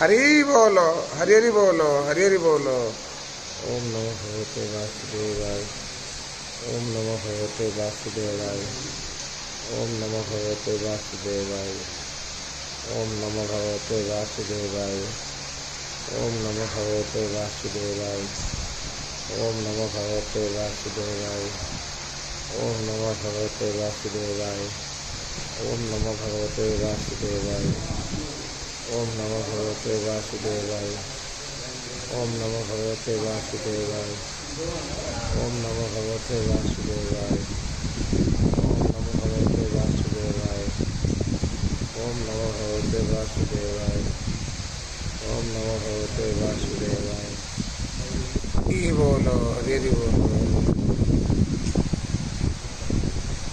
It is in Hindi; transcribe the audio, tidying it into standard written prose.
हरि बोलो, हरि हरि बोलो, हरि हरि बोलो। ओम नमो भगवते वासुदेवाय। ओम नमो भगवते वासुदेवाय। ओम नमो भगवते वासुदेवाय। ओम नमो भगवते वासुदेवाय। ओम नमो भगवते वासुदेवाय। ओम नमो भगवते वासुदेवाय। ओम नमो भगवते वासुदेवाय। ओम नमो भगवते वासुदेवाय। ओम नमो भगवते वासुदेवाय। ओम नमो भगवते वासुदेवाय। ओम नमो भगवते वासुदेवाय।